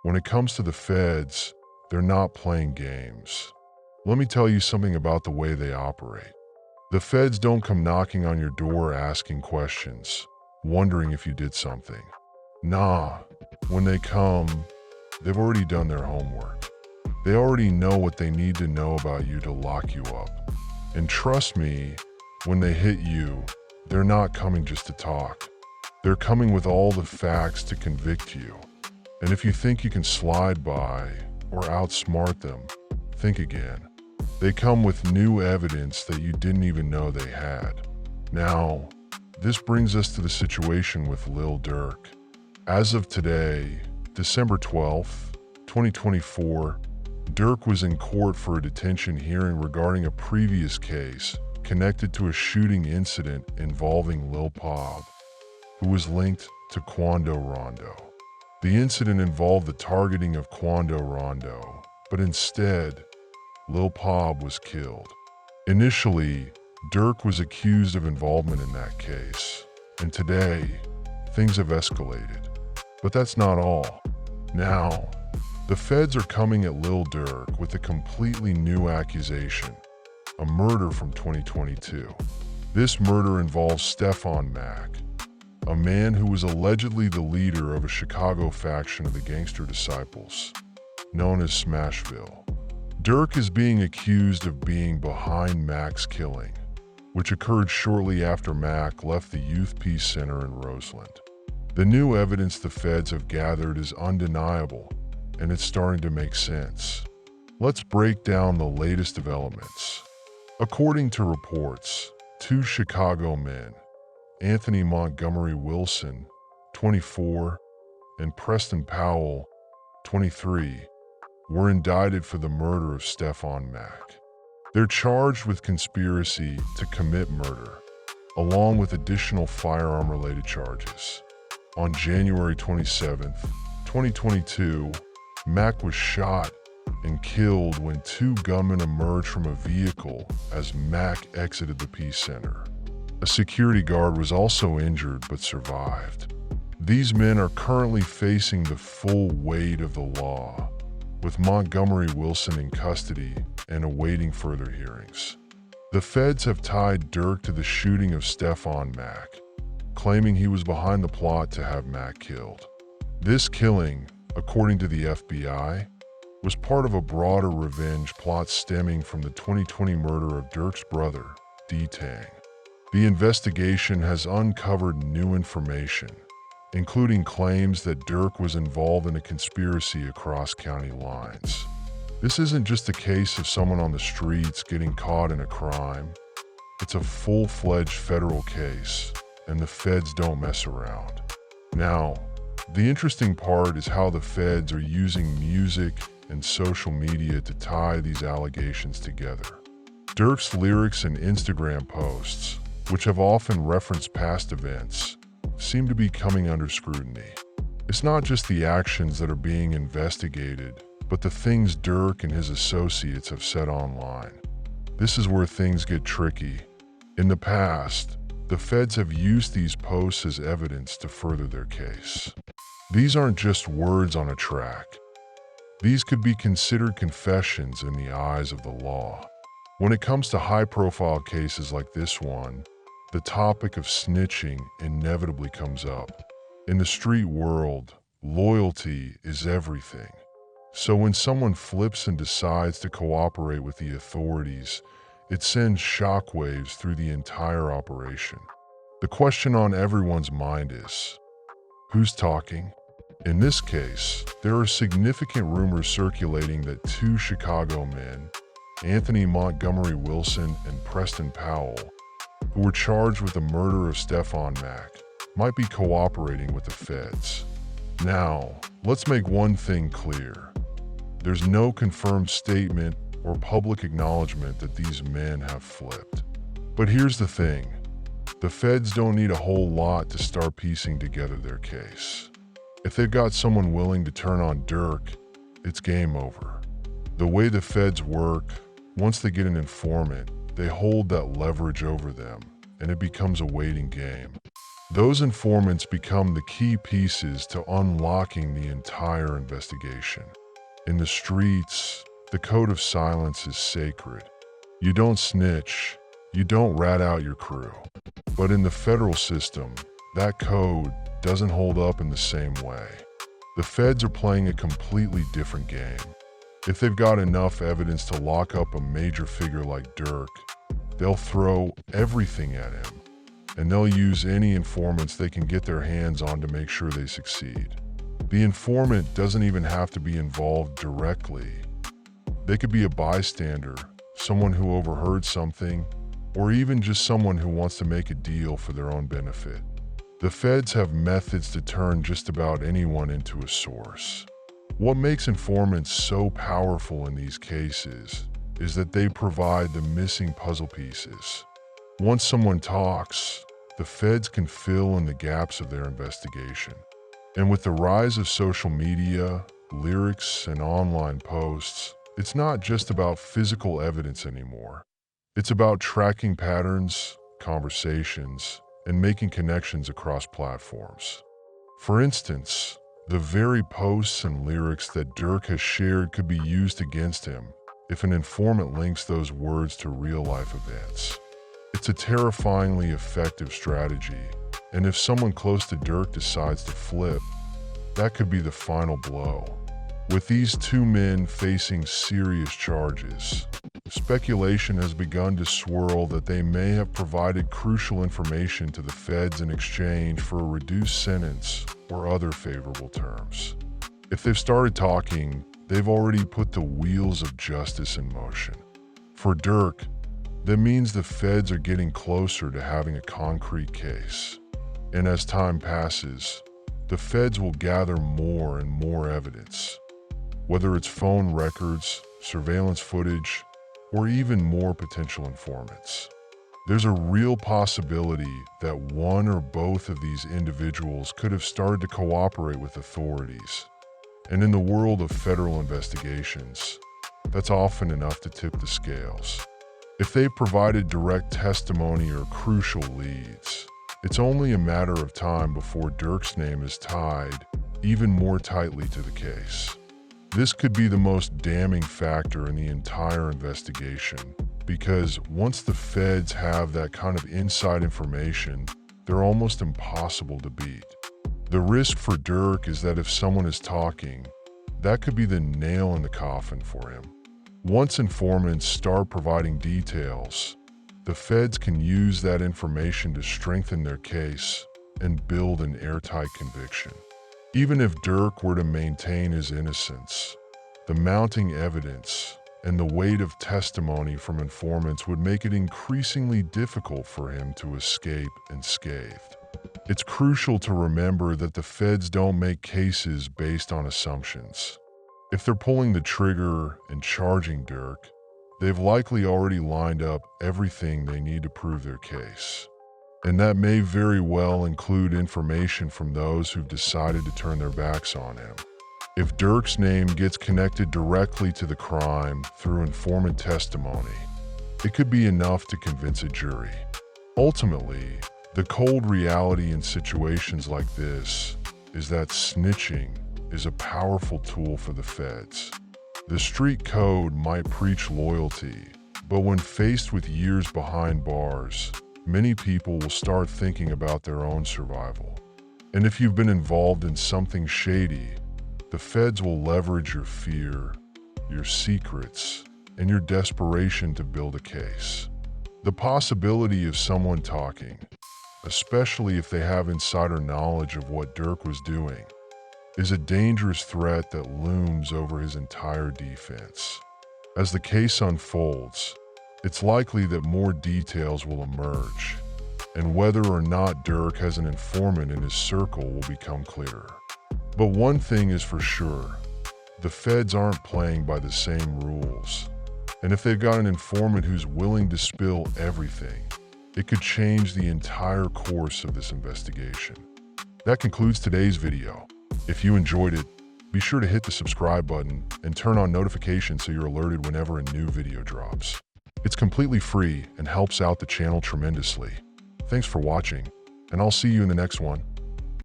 When it comes to the feds, they're not playing games. Let me tell you something about the way they operate. The feds don't come knocking on your door asking questions, wondering if you did something. Nah, when they come, they've already done their homework. They already know what they need to know about you to lock you up. And trust me, when they hit you, they're not coming just to talk. They're coming with all the facts to convict you. And if you think you can slide by or outsmart them, think again. They come with new evidence that you didn't even know they had. Now, this brings us to the situation with Lil Durk. As of today, December 12th, 2024, Durk was in court for a detention hearing regarding a previous case connected to a shooting incident involving Lul Pab, who was linked to Quando Rondo. The incident involved the targeting of Quando Rondo, but instead, Lul Pab was killed. Initially, Durk was accused of involvement in that case, and today, things have escalated. But that's not all. Now, the feds are coming at Lil Durk with a completely new accusation, a murder from 2022. This murder involves Stefan Mack, a man who was allegedly the leader of a Chicago faction of the Gangster Disciples, known as Smashville. Durk is being accused of being behind Mack's killing, which occurred shortly after Mack left the Youth Peace Center in Roseland. The new evidence the feds have gathered is undeniable, and it's starting to make sense. Let's break down the latest developments. According to reports, two Chicago men, Anthony Montgomery Wilson, 24, and Preston Powell, 23, were indicted for the murder of Stefan Mack. They're charged with conspiracy to commit murder, along with additional firearm-related charges. On January 27, 2022, Mack was shot and killed when two gunmen emerged from a vehicle as Mack exited the Peace Center. A security guard was also injured but survived. These men are currently facing the full weight of the law, with Montgomery Wilson in custody and awaiting further hearings. The feds have tied Durk to the shooting of Stefan Mack, claiming he was behind the plot to have Mack killed. This killing, according to the FBI, was part of a broader revenge plot stemming from the 2020 murder of Durk's brother, D Thang. The investigation has uncovered new information, including claims that Durk was involved in a conspiracy across county lines. This isn't just a case of someone on the streets getting caught in a crime. It's a full-fledged federal case, and the feds don't mess around. Now, the interesting part is how the feds are using music and social media to tie these allegations together. Durk's lyrics and Instagram posts, which have often referenced past events, seem to be coming under scrutiny. It's not just the actions that are being investigated, but the things Durk and his associates have said online. This is where things get tricky. In the past, the feds have used these posts as evidence to further their case. These aren't just words on a track. These could be considered confessions in the eyes of the law. When it comes to high-profile cases like this one, the topic of snitching inevitably comes up. In the street world, loyalty is everything. So when someone flips and decides to cooperate with the authorities, it sends shockwaves through the entire operation. The question on everyone's mind is, who's talking? In this case, there are significant rumors circulating that two Chicago men, Anthony Montgomery Wilson and Preston Powell, who were charged with the murder of Stefan Mack, might be cooperating with the feds. Now, let's make one thing clear. There's no confirmed statement or public acknowledgement that these men have flipped. But here's the thing. The feds don't need a whole lot to start piecing together their case. If they've got someone willing to turn on Durk, it's game over. The way the feds work, once they get an informant, they hold that leverage over them, and it becomes a waiting game. Those informants become the key pieces to unlocking the entire investigation. In the streets, the code of silence is sacred. You don't snitch, you don't rat out your crew. But in the federal system, that code doesn't hold up in the same way. The feds are playing a completely different game. If they've got enough evidence to lock up a major figure like Durk, they'll throw everything at him, and they'll use any informants they can get their hands on to make sure they succeed. The informant doesn't even have to be involved directly. They could be a bystander, someone who overheard something, or even just someone who wants to make a deal for their own benefit. The feds have methods to turn just about anyone into a source. What makes informants so powerful in these cases is that they provide the missing puzzle pieces. Once someone talks, the feds can fill in the gaps of their investigation. And with the rise of social media, lyrics, and online posts, it's not just about physical evidence anymore. It's about tracking patterns, conversations, and making connections across platforms. For instance, the very posts and lyrics that Durk has shared could be used against him if an informant links those words to real-life events. It's a terrifyingly effective strategy, and if someone close to Durk decides to flip, that could be the final blow. With these two men facing serious charges, speculation has begun to swirl that they may have provided crucial information to the feds in exchange for a reduced sentence or other favorable terms. If they've started talking, they've already put the wheels of justice in motion. For Durk, that means the feds are getting closer to having a concrete case. And as time passes, the feds will gather more and more evidence, whether it's phone records, surveillance footage, or even more potential informants. There's a real possibility that one or both of these individuals could have started to cooperate with authorities. And in the world of federal investigations, that's often enough to tip the scales. If they provided direct testimony or crucial leads, it's only a matter of time before Durk's name is tied even more tightly to the case. This could be the most damning factor in the entire investigation, because once the feds have that kind of inside information, they're almost impossible to beat. The risk for Durk is that if someone is talking, that could be the nail in the coffin for him. Once informants start providing details, the feds can use that information to strengthen their case and build an airtight conviction. Even if Durk were to maintain his innocence, the mounting evidence and the weight of testimony from informants would make it increasingly difficult for him to escape unscathed. It's crucial to remember that the feds don't make cases based on assumptions. If they're pulling the trigger and charging Durk, they've likely already lined up everything they need to prove their case. And that may very well include information from those who've decided to turn their backs on him. If Durk's name gets connected directly to the crime through informant testimony, it could be enough to convince a jury. Ultimately, the cold reality in situations like this is that snitching is a powerful tool for the feds. The street code might preach loyalty, but when faced with years behind bars, many people will start thinking about their own survival. And if you've been involved in something shady, the feds will leverage your fear, your secrets, and your desperation to build a case. The possibility of someone talking, especially if they have insider knowledge of what Durk was doing, is a dangerous threat that looms over his entire defense. As the case unfolds, it's likely that more details will emerge, and whether or not Durk has an informant in his circle will become clearer. But one thing is for sure, the feds aren't playing by the same rules, and if they've got an informant who's willing to spill everything, it could change the entire course of this investigation. That concludes today's video. If you enjoyed it, be sure to hit the subscribe button and turn on notifications so you're alerted whenever a new video drops. It's completely free and helps out the channel tremendously. Thanks for watching. and I'll see you in the next one.